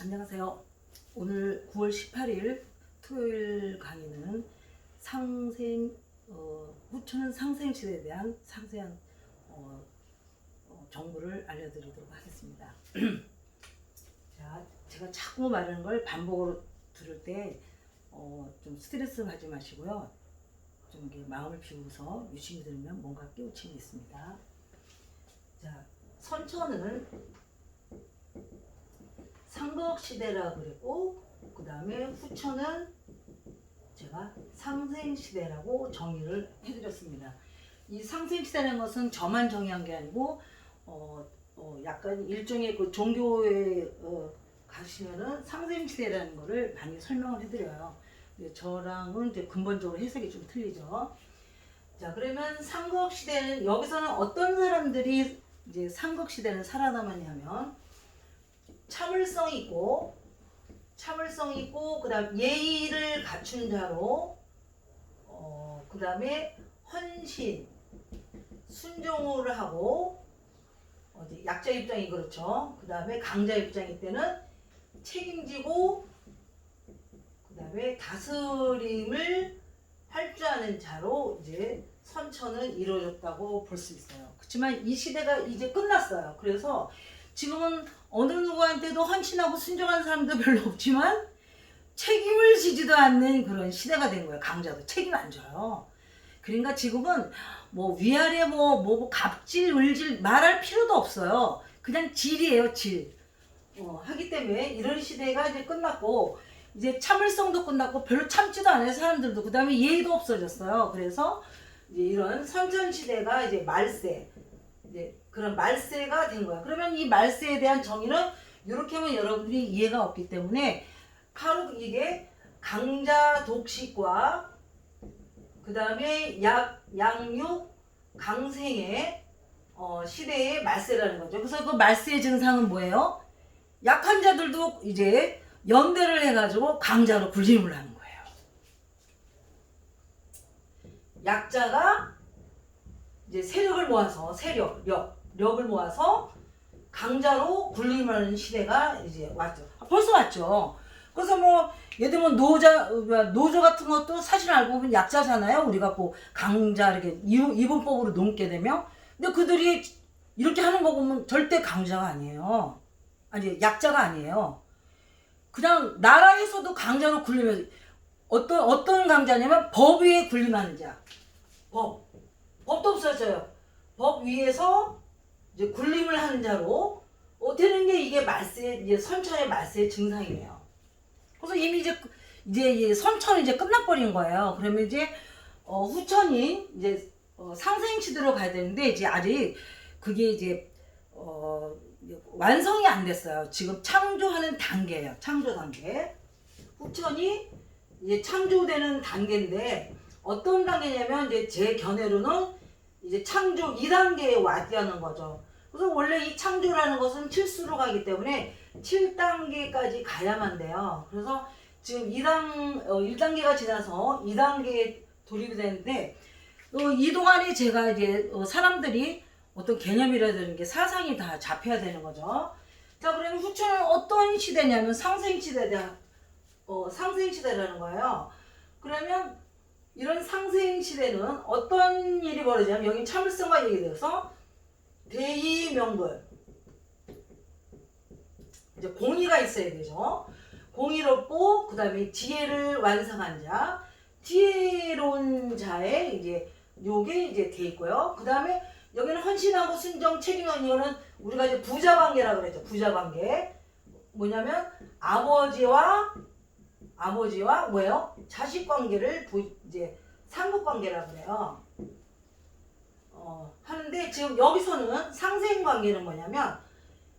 안녕하세요. 오늘 9월 18일 토요일 강의는 후천은 상생시대에 대한 상세한 정보를 알려드리도록 하겠습니다. 자, 제가 자꾸 말하는 걸 반복으로 들을 때 좀 스트레스 받지 마시고요. 좀 이렇게 마음을 비우고서 유심히 들으면 뭔가 깨우침이 있습니다. 자, 선천은 상덕시대라 그랬고, 그 다음에 후천은 제가 상생시대라고 정의를 해드렸습니다. 이 상생시대라는 것은 저만 정의한 게 아니고 약간 일종의 그 종교에 가시면은 상생시대라는 거를 많이 설명을 해드려요. 저랑은 이제 근본적으로 해석이 좀 틀리죠. 자, 그러면 상극시대는 여기서는 어떤 사람들이 이제 상극시대는 살아남았냐면 참을성 있고 그다음 예의를 갖춘 자로 그다음에 헌신 순종을 하고 약자 입장이 그렇죠. 그다음에 강자 입장일 때는 책임지고 그다음에 다스림을 할 줄 아는 자로 이제 선천은 이루어졌다고 볼 수 있어요. 그렇지만 이 시대가 이제 끝났어요. 그래서 지금은 어느 누구한테도 헌신하고 순종하는 사람도 별로 없지만 책임을 지지도 않는 그런 시대가 된 거예요. 강자도 책임 안 져요. 그러니까 지금은 뭐 위아래 뭐 갑질 을질 말할 필요도 없어요. 그냥 질이에요, 질. 하기 때문에 이런 시대가 이제 끝났고 이제 참을성도 끝났고 별로 참지도 않아요, 사람들도. 그 다음에 예의도 없어졌어요. 그래서 이제 이런 선천 시대가 이제 말세, 이제 그런 말세가 된 거야. 그러면 이 말세에 대한 정의는 이렇게 하면 여러분들이 이해가 없기 때문에 바로 이게 강자 독식과 그 다음에 양육 강생의 시대의 말세라는 거죠. 그래서 그 말세의 증상은 뭐예요? 약한 자들도 이제 연대를 해가지고 강자로 군림을 하는 거예요. 약자가 이제 세력을 모아서 력을 모아서 강자로 군림하는 시대가 이제 왔죠. 벌써 왔죠. 그래서 뭐 예를 들면 노조 같은 것도 사실 알고 보면 약자잖아요. 우리가 뭐 강자 이렇게 이분법으로 넘게 되면, 근데 그들이 이렇게 하는 거 보면 절대 강자가 아니에요. 아니 약자가 아니에요. 그냥 나라에서도 강자로 군림해서 어떤 강자냐면 법 위에 군림하는 자. 법도 없어져요. 법 위에서 이제 군림을 하는 자로 되는 게 이게 이제 선천의 말세의 증상이에요. 그래서 이미 이제 선천이 이제 끝나버린 거예요. 그러면 이제 후천이 이제 상생시대로 가야 되는데 이제 아직 그게 이제 완성이 안 됐어요. 지금 창조하는 단계예요. 창조 단계. 후천이 이제 창조되는 단계인데 어떤 단계냐면 이제 제 견해로는 이제 창조 2단계에 와야하는 거죠. 그래서 원래 이 창조라는 것은 7수로 가기 때문에 7단계까지 가야만 돼요. 그래서 지금 1단계가 지나서 2단계에 돌입이 되는데 이 동안에 제가 이제 사람들이 어떤 개념이라든지 사상이 다 잡혀야 되는 거죠. 자, 그러면 후천은 어떤 시대냐면 상생시대라는 거예요. 그러면 이런 상생시대는 어떤 일이 벌어지냐면 여기 참을성과 얘기돼서 대의명분 이제 공의가 있어야 되죠. 공의롭고 그 다음에 지혜를 완성한 자, 지혜로운 자의 이제 요게 이제 돼 있고요. 그 다음에 여기는 헌신하고 순종 책임은 이거는 우리가 이제 부자관계라고 그랬죠. 부자관계 뭐냐면 아버지와 뭐예요? 자식관계를 이제 상급관계라고 그래요. 하는데 지금 여기서는 상생관계는 뭐냐면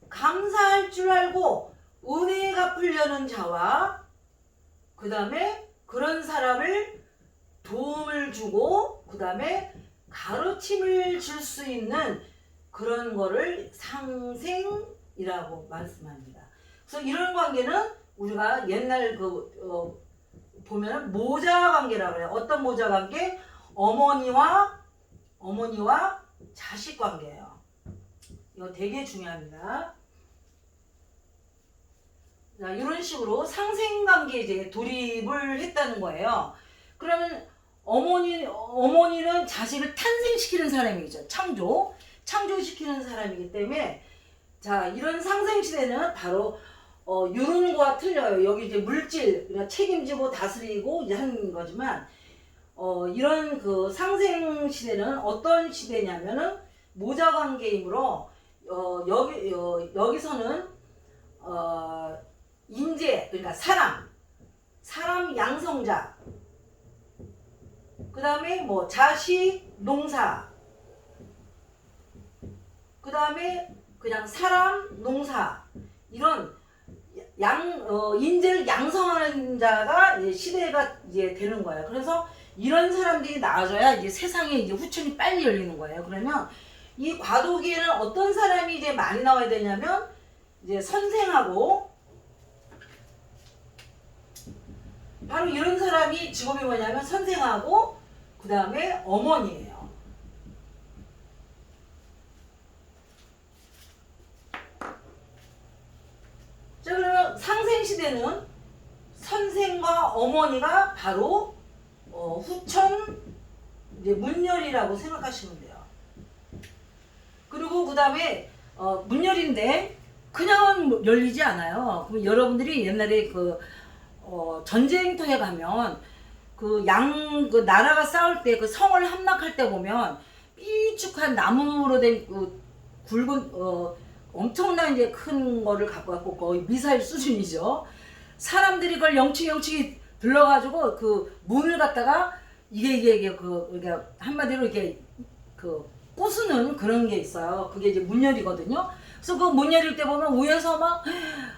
감사할 줄 알고 은혜 갚으려는 자와 그 다음에 그런 사람을 도움을 주고 그 다음에 가르침을 줄 수 있는 그런 거를 상생이라고 말씀합니다. 그래서 이런 관계는 우리가 옛날 보면은 모자 관계라고 해요. 어떤 모자 관계? 어머니와 자식 관계예요. 이거 되게 중요합니다. 자, 이런 식으로 상생관계에 이제 돌입을 했다는 거예요. 그러면 어머니는 자식을 탄생시키는 사람이죠. 창조시키는 사람이기 때문에 자, 이런 상생시대는 바로 유른과 틀려요. 여기 이제 물질, 그러니까 책임지고 다스리고 이제 하는 거지만 이런 그 상생시대는 어떤 시대냐면은 모자관계이므로 여기서는 인재, 그러니까 사람 양성자, 그 다음에 뭐 자식, 농사, 그 다음에 그냥 사람, 농사, 이런 인재를 양성하는 자가 이제 시대가 이제 되는 거예요. 그래서 이런 사람들이 나아져야 이제 세상에 이제 후천이 빨리 열리는 거예요. 그러면 이 과도기에는 어떤 사람이 이제 많이 나와야 되냐면 이제 선생하고, 바로 이런 사람이 직업이 뭐냐면 선생하고 그 다음에 어머니예요. 자, 그러면 상생시대는 선생과 어머니가 바로 후천 이제 문열이라고 생각하시면 돼요. 그리고 그 다음에 문열인데 그냥 열리지 않아요. 그럼 여러분들이 옛날에 전쟁터에 가면 그 나라가 싸울 때 그 성을 함락할 때 보면 삐죽한 나무로 된 그 굵은 엄청난 이제 큰 거를 갖고 왔고 거의 미사일 수준이죠. 사람들이 그걸 영치영치 들러가지고 그 문을 갖다가 이게 그러니까 한마디로 이렇게 부수는 그런 게 있어요. 그게 이제 문열이거든요. 그래서 그 문 열릴 때 보면 위에서 막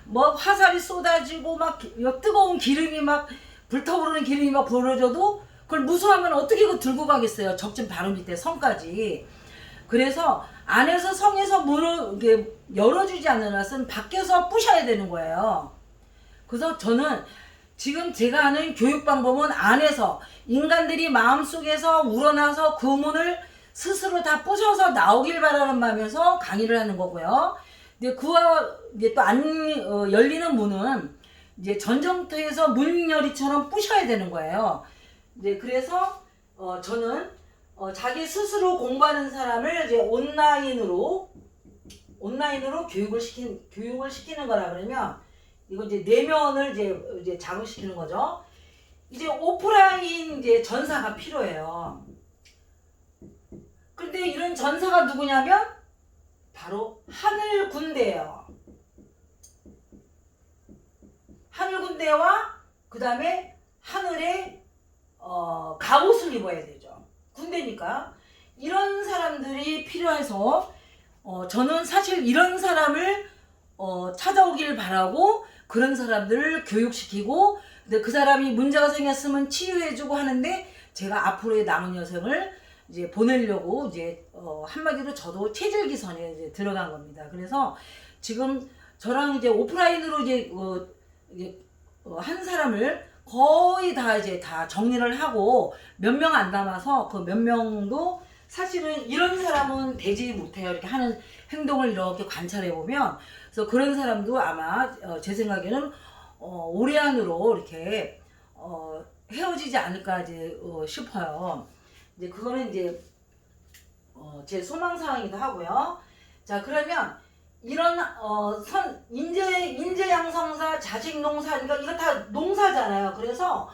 뭐 화살이 쏟아지고 막 뜨거운 기름이 막 불타오르는 기름이 막 벌어져도 그걸 무서워하면 어떻게 그거 들고 가겠어요. 적진 바로 밑에 성까지. 그래서 안에서 성에서 문을 이렇게 열어주지 않는 한은 밖에서 부셔야 되는 거예요. 그래서 저는 지금 제가 하는 교육 방법은 안에서 인간들이 마음속에서 우러나서 그 문을 스스로 다 부셔서 나오길 바라는 마음에서 강의를 하는 거고요. 근데 그와 이제 또 안 열리는 문은 이제 전쟁터에서 문열이처럼 부셔야 되는 거예요. 이제 그래서 저는 자기 스스로 공부하는 사람을 이제 온라인으로 교육을 시키는 거라 그러면 이거 이제 내면을 이제 자극시키는 거죠. 이제 오프라인 이제 전사가 필요해요. 근데 이런 전사가 누구냐면 바로 하늘 군대예요. 하늘 군대와 그 다음에 하늘에 갑옷을 입어야 되죠. 군대니까. 이런 사람들이 필요해서 저는 사실 이런 사람을 찾아오길 바라고 그런 사람들을 교육시키고, 근데 그 사람이 문제가 생겼으면 치유해주고 하는데 제가 앞으로의 남은 여생을 이제 보내려고 이제 한마디로 저도 체질기선에 이제 들어간 겁니다. 그래서 지금 저랑 이제 오프라인으로 이제 한 사람을 거의 다 이제 다 정리를 하고 몇 명 안 남아서 그 몇 명도 사실은 이런 사람은 되지 못해요. 이렇게 하는 행동을 이렇게 관찰해 보면, 그래서 그런 사람도 아마 제 생각에는 올해 안으로 이렇게 헤어지지 않을까 이제 싶어요. 이제 그거는 이제 제 소망사항이기도 하고요. 자, 그러면 이런 인재 양성사, 자식 농사, 그러니까 이거 다 농사잖아요. 그래서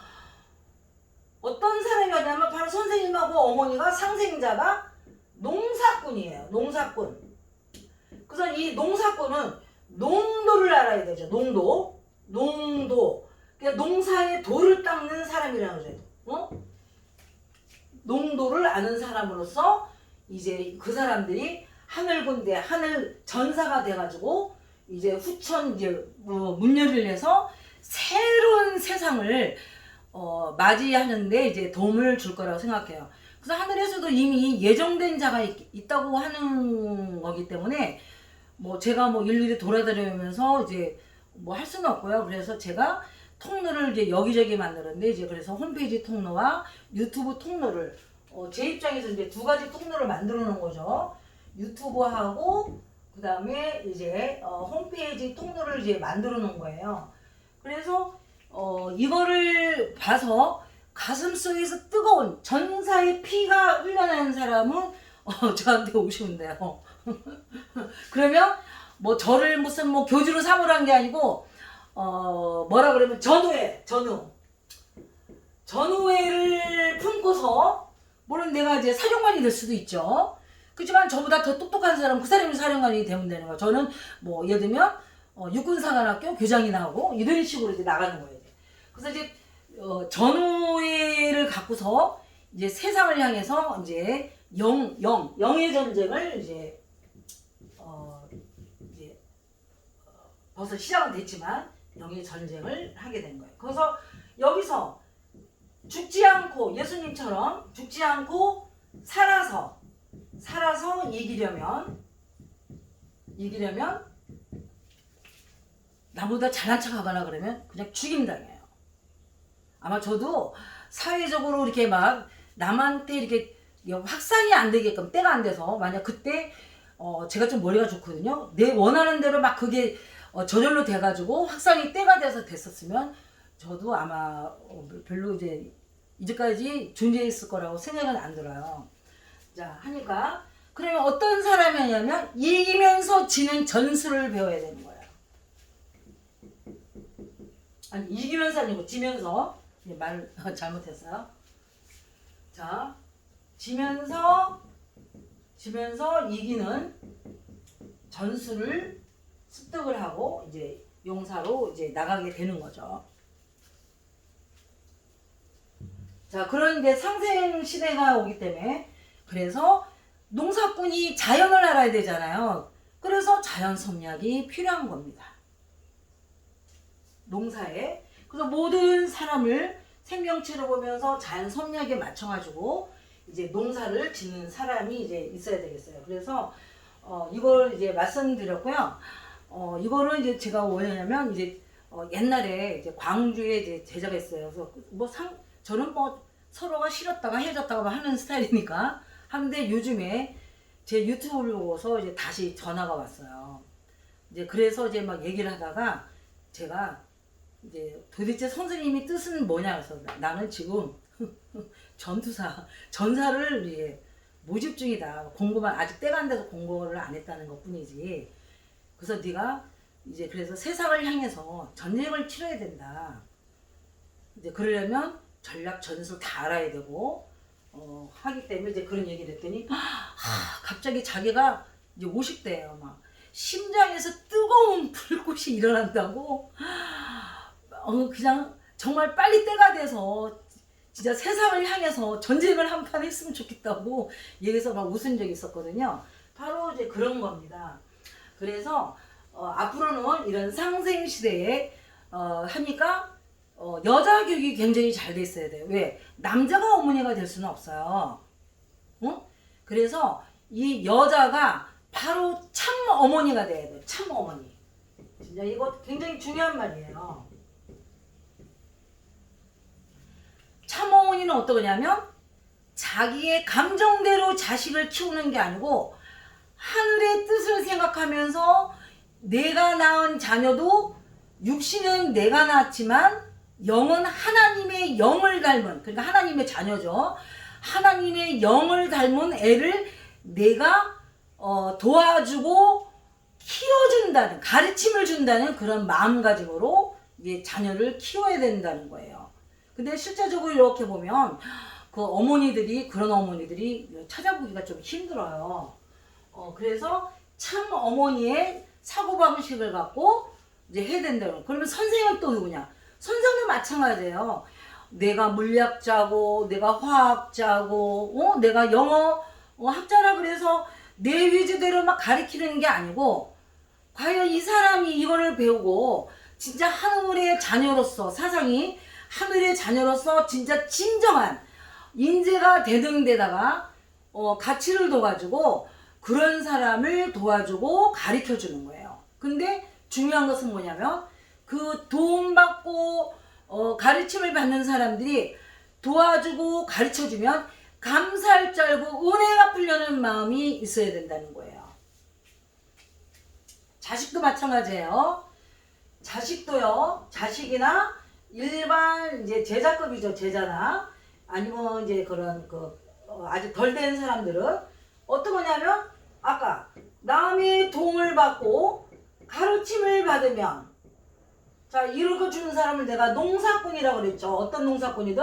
어떤 사람이 왔냐면 바로 선생님하고 어머니가 상생자가 농사꾼이에요. 농사꾼. 그래서 이 농사꾼은 농도를 알아야 되죠. 농도. 그러니까 농사의 도를 닦는 사람이라는 거죠. 농도를 아는 사람으로서 이제 그 사람들이 하늘 군대, 하늘 전사가 돼가지고 이제 후천 이제 문열을 내서 새로운 세상을 맞이하는데 이제 도움을 줄 거라고 생각해요. 그래서 하늘에서도 이미 예정된 자가 있다고 하는 거기 때문에 뭐 제가 뭐 일일이 돌아다니면서 이제 뭐 할 수는 없고요. 그래서 제가 통로를 이제 여기저기 만들었는데 이제 그래서 홈페이지 통로와 유튜브 통로를 제 입장에서 이제 두 가지 통로를 만들어 놓은 거죠. 유튜브하고 그 다음에 이제 홈페이지 통로를 이제 만들어 놓은 거예요. 그래서 이거를 봐서 가슴속에서 뜨거운 전사의 피가 흘러나는 사람은 저한테 오시면 돼요. 그러면 뭐 저를 무슨 뭐 교주로 삼으란 게 아니고 뭐라 그러면 전우회를 품고서 물론 내가 이제 사령관이 될 수도 있죠. 그렇지만 저보다 더 똑똑한 사람, 그 사람이 사령관이 되면 되는 거예요. 저는 뭐 예를 들면 육군사관학교 교장이나 하고 이런 식으로 이제 나가는 거예요. 그래서 이제 전우회를 갖고서 이제 세상을 향해서 이제 영의 전쟁을 이제 벌써 시작은 됐지만 영의 전쟁을 하게 된 거예요. 그래서 여기서 죽지 않고 예수님처럼 죽지 않고 살아서 이기려면 나보다 잘난 척하거나 그러면 그냥 죽임당해요. 아마 저도 사회적으로 이렇게 막 남한테 이렇게 확산이 안 되게끔 때가 안 돼서 만약 그때 제가 좀 머리가 좋거든요. 내 원하는 대로 막 그게 저절로 돼가지고 확산이 때가 돼서 됐었으면 저도 아마 별로 이제까지 존재했을 거라고 생각은 안 들어요. 자, 하니까 그러면 어떤 사람이냐면 이기면서 지는 전술을 배워야 되는 거예요. 아니 이기면서 아니고 지면서. 말 잘못했어요. 자, 지면서 이기는 전술을 습득을 하고 이제 용사로 이제 나가게 되는 거죠. 자, 그런 이제 상생 시대가 오기 때문에 그래서 농사꾼이 자연을 알아야 되잖아요. 그래서 자연 섭리학이 필요한 겁니다. 농사에. 그래서 모든 사람을 생명체로 보면서 자연 섭리학에 맞춰가지고 이제 농사를 짓는 사람이 이제 있어야 되겠어요. 그래서 이걸 이제 말씀드렸고요. 이거를 이제 제가 뭐냐면 이제 옛날에 이제 광주에 이제 제자가 있어요. 그래서 저는 뭐 서로가 싫었다가 헤어졌다가 하는 스타일이니까 하는데 요즘에 제 유튜브를 보고서 이제 다시 전화가 왔어요. 이제 그래서 이제 막 얘기를 하다가 제가 이제 도대체 선생님이 뜻은 뭐냐 그래서 나는 지금 전사를 이제 모집 중이다. 공부만 아직 때가 안 돼서 공부를 안 했다는 것뿐이지. 그래서 네가 이제 그래서 세상을 향해서 전쟁을 치러야 된다. 이제 그러려면 전략 전술 다 알아야 되고 하기 때문에 이제 그런 얘기를 했더니 갑자기 자기가 이제 50대예요. 막 심장에서 뜨거운 불꽃이 일어난다고. 그냥 정말 빨리 때가 돼서 진짜 세상을 향해서 전쟁을 한 판 했으면 좋겠다고 얘기해서 막 웃은 적이 있었거든요. 바로 이제 그런 겁니다. 그래서 앞으로는 이런 상생 시대에 하니까 여자 교육이 굉장히 잘 돼 있어야 돼요. 왜? 남자가 어머니가 될 수는 없어요. 그래서 이 여자가 바로 참 어머니가 돼야 돼요. 참 어머니. 진짜 이거 굉장히 중요한 말이에요. 참 어머니는 어떠냐면 자기의 감정대로 자식을 키우는 게 아니고 하늘의 뜻을 생각하면서 내가 낳은 자녀도 육신은 내가 낳았지만 영은 하나님의 영을 닮은, 그러니까 하나님의 자녀죠. 하나님의 영을 닮은 애를 내가 도와주고 키워준다는, 가르침을 준다는 그런 마음가짐으로 이제 자녀를 키워야 된다는 거예요. 근데 실제적으로 이렇게 보면 그런 어머니들이 찾아보기가 좀 힘들어요. 그래서 참 어머니의 사고방식을 갖고 이제 해야 된다는. 그러면 선생은 또 누구냐? 선생도 마찬가지예요. 내가 물리학자고, 내가 화학자고, 내가 영어 학자라 그래서 내 위주대로 막 가르치는 게 아니고, 과연 이 사람이 이거를 배우고 진짜 하늘의 자녀로서, 사상이 하늘의 자녀로서 진짜 진정한 인재가 되는 데다가 가치를 둬가지고 그런 사람을 도와주고 가르쳐주는 거예요. 근데 중요한 것은 뭐냐면 그 돈 받고 가르침을 받는 사람들이 도와주고 가르쳐주면 감사할 줄 알고 은혜가 풀려는 마음이 있어야 된다는 거예요. 자식도 마찬가지예요. 자식도요. 자식이나 일반 이제 제자급이죠. 제자나 아니면 이제 그런 아직 덜 된 사람들은 어떤 거냐면 아까 남의 도움을 받고 가르침을 받으면 자 읽어주는 사람을 내가 농사꾼이라고 그랬죠. 어떤 농사꾼이든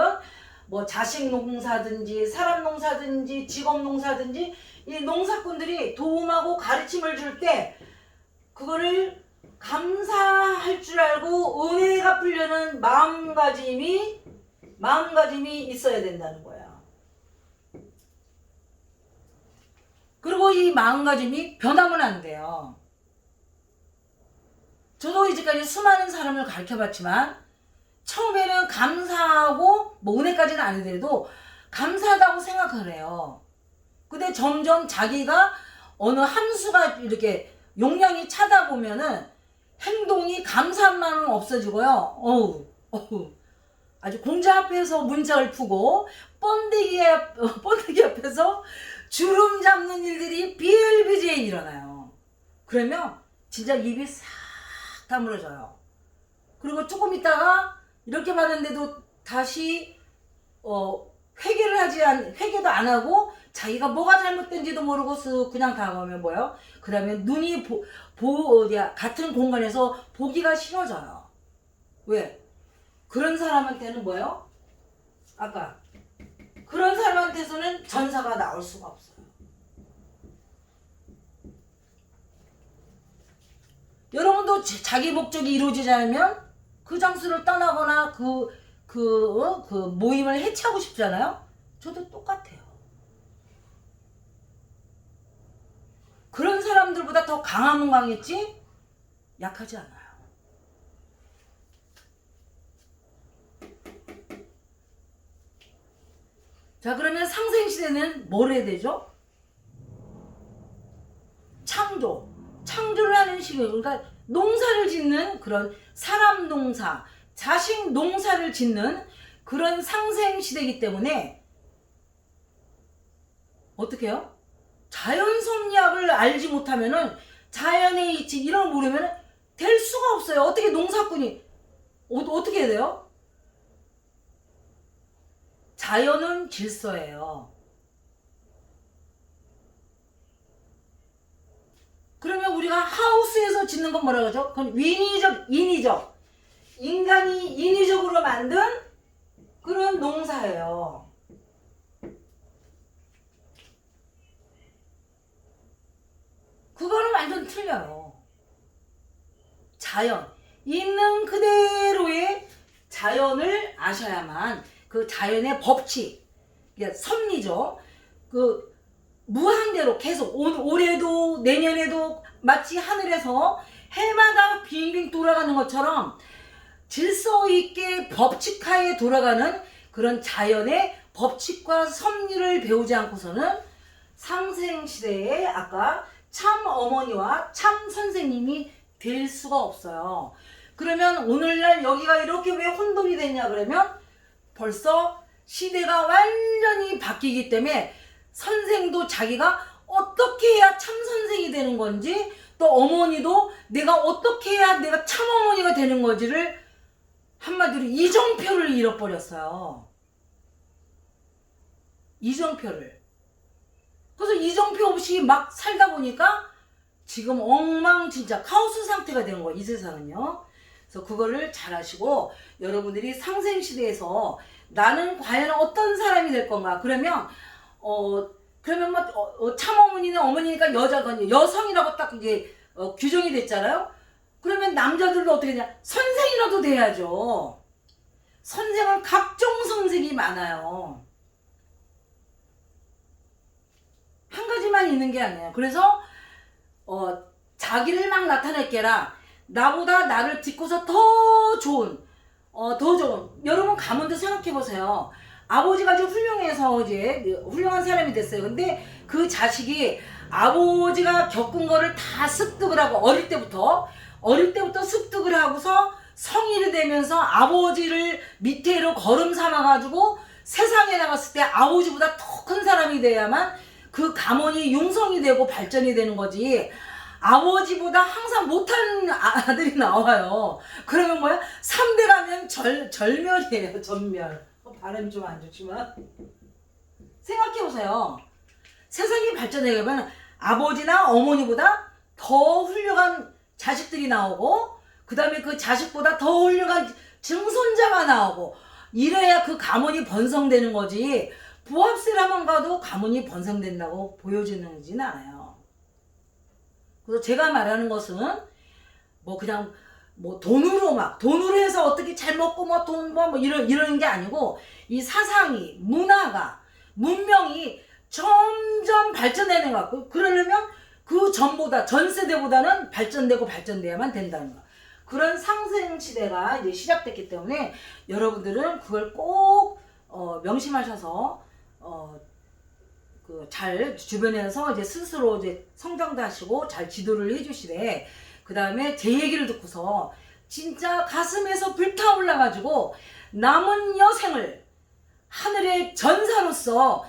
뭐 자식 농사든지 사람 농사든지 직업 농사든지 이 농사꾼들이 도움하고 가르침을 줄 때 그거를 감사할 줄 알고 은혜 갚으려는 마음가짐이 있어야 된다는 거예요. 그리고 이 마음가짐이 변하면 안 돼요. 저도 이제까지 수많은 사람을 가르쳐봤지만 처음에는 감사하고 뭐 은혜까지는 아니더라도 감사하다고 생각을 해요. 근데 점점 자기가 어느 함수가 이렇게 용량이 차다 보면은 행동이 감사함만은 없어지고요. 아주 공자 앞에서 문짝을 푸고 번데기 앞에서 주름 잡는 일들이 비일비재에 일어나요. 그러면 진짜 입이 싹 다물어져요. 그리고 조금 있다가 이렇게 받았는데도 다시 회개도 안 하고 자기가 뭐가 잘못된지도 모르고 그냥 당하면 뭐예요? 그 다음에 눈이 같은 공간에서 보기가 싫어져요. 왜? 그런 사람한테는 뭐예요? 아까 그런 사람한테서는 전사가 나올 수가 없어요. 여러분도 자기 목적이 이루어지지 않으면 그 장소를 떠나거나 그 모임을 해체하고 싶잖아요. 저도 똑같아요. 그런 사람들보다 더 강하면 강했지 약하지 않아요. 자, 그러면 상생시대는 뭘 해야 되죠? 창조를 하는 시기예요. 그러니까 농사를 짓는 그런 사람 농사, 자식 농사를 짓는 그런 상생시대이기 때문에 어떻게 해요? 자연섭리학을 알지 못하면은 자연의 이치 이런 걸 모르면은 될 수가 없어요. 어떻게 농사꾼이 어떻게 해야 돼요? 자연은 질서예요. 그러면 우리가 하우스에서 짓는 건 뭐라고 하죠? 그건 인위적. 인간이 인위적으로 만든 그런 농사예요. 그거는 완전 틀려요. 자연. 있는 그대로의 자연을 아셔야만 그 자연의 법칙, 섭리죠. 무한대로 계속 올해도 내년에도 마치 하늘에서 해마다 빙빙 돌아가는 것처럼 질서 있게 법칙하에 돌아가는 그런 자연의 법칙과 섭리를 배우지 않고서는 상생시대에 아까 참 어머니와 참 선생님이 될 수가 없어요. 그러면 오늘날 여기가 이렇게 왜 혼돈이 됐냐 그러면 벌써 시대가 완전히 바뀌기 때문에 선생도 자기가 어떻게 해야 참 선생이 되는 건지 또 어머니도 내가 어떻게 해야 내가 참 어머니가 되는 건지를 한마디로 이정표를 잃어버렸어요. 이정표를. 그래서 이정표 없이 막 살다 보니까 지금 엉망진짜 카오스 상태가 된 거예요. 이 세상은요. 그래서 그거를 잘 아시고 여러분들이 상생시대에서 나는 과연 어떤 사람이 될 건가. 그러면 참어머니는 어머니니까 여성이라고 딱 이제 규정이 됐잖아요. 그러면 남자들도 어떻게 되냐? 선생이라도 돼야죠. 선생은 각종 선생이 많아요. 한 가지만 있는 게 아니에요. 그래서 자기를 막 나타낼게라. 나보다 나를 딛고서 더 좋은 여러분 가문도 생각해 보세요. 아버지가 아주 훌륭해서 이제 훌륭한 사람이 됐어요. 근데 그 자식이 아버지가 겪은 거를 다 습득을 하고 어릴 때부터 습득을 하고서 성인이 되면서 아버지를 밑에로 걸음 삼아가지고 세상에 나갔을 때 아버지보다 더 큰 사람이 돼야만 그 가문이 융성이 되고 발전이 되는 거지. 아버지보다 항상 못하는 아들이 나와요. 그러면 뭐야? 3대 가면 절멸이에요. 전멸. 발음이 좀 안 좋지만 생각해보세요. 세상이 발전해가면 아버지나 어머니보다 더 훌륭한 자식들이 나오고, 그 다음에 그 자식보다 더 훌륭한 증손자가 나오고, 이래야 그 가문이 번성되는 거지. 부합세라만 가도 가문이 번성된다고 보여지는지는 않아요. 그래서 제가 말하는 것은 뭐 그냥 뭐 돈으로 해서 어떻게 잘 먹고 뭐 돈 뭐 이러는 게 아니고, 이 사상이, 문화가, 문명이 점점 발전되는 것 같고, 그러려면 그 전보다, 전 세대보다는 발전되고 발전돼야만 된다는 거. 그런 상생 시대가 이제 시작됐기 때문에 여러분들은 그걸 꼭 명심하셔서 잘 주변에서 이제 스스로 이제 성장도 하시고 잘 지도를 해주시되, 그 다음에 제 얘기를 듣고서 진짜 가슴에서 불타올라 가지고 남은 여생을 하늘의 전사로서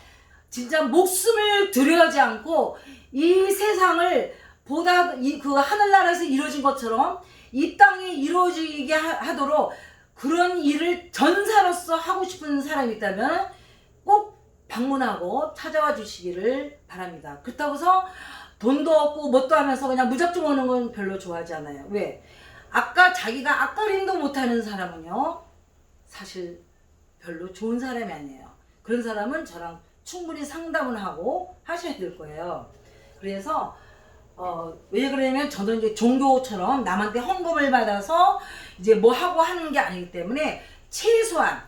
진짜 목숨을 들여하지 않고 이 세상을 보다 그 하늘나라에서 이루어진 것처럼 이 땅에 이루어지게 하도록 그런 일을 전사로서 하고 싶은 사람이 있다면 꼭 방문하고 찾아와 주시기를 바랍니다. 그렇다고 해서 돈도 없고 뭣도 하면서 그냥 무작정 오는 건 별로 좋아하지 않아요. 왜? 아까 자기가 앞가림도 못하는 사람은요, 사실 별로 좋은 사람이 아니에요. 그런 사람은 저랑 충분히 상담을 하고 하셔야 될 거예요. 그래서 왜 그러냐면 저는 이제 종교처럼 남한테 헌금을 받아서 이제 뭐 하고 하는 게 아니기 때문에 최소한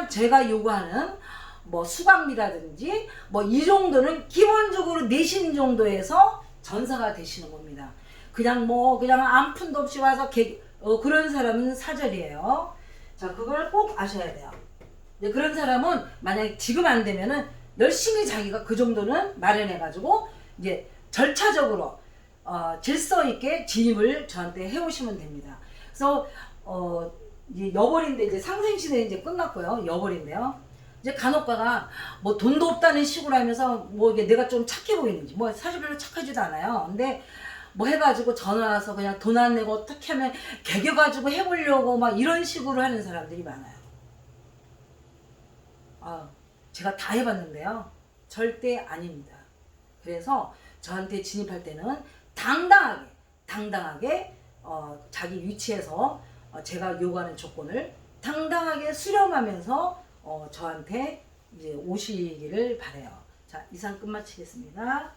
제가 요구하는 뭐 수강비라든지 뭐 이 정도는 기본적으로 내신 정도에서 전사가 되시는 겁니다. 그냥 아무 푼도 없이 와서 그런 사람은 사절이에요. 자, 그걸 꼭 아셔야 돼요. 그런 사람은 만약에 지금 안 되면은 열심히 자기가 그 정도는 마련해 가지고 이제 절차적으로 질서 있게 진입을 저한테 해오시면 됩니다. 그래서 이제 여벌인데 이제 상생시대 이제 끝났고요. 여벌인데요. 이제 간혹가가 뭐 돈도 없다는 식으로 하면서 뭐 이게 내가 좀 착해 보이는지, 뭐 사실 별로 착하지도 않아요. 근데 뭐 해가지고 전화 와서 그냥 돈 안 내고 어떻게 하면 개겨가지고 해보려고 막 이런 식으로 하는 사람들이 많아요. 제가 다 해봤는데요. 절대 아닙니다. 그래서 저한테 진입할 때는 당당하게 자기 위치에서 제가 요구하는 조건을 당당하게 수렴하면서 저한테 이제 오시기를 바래요. 자, 이상 끝마치겠습니다.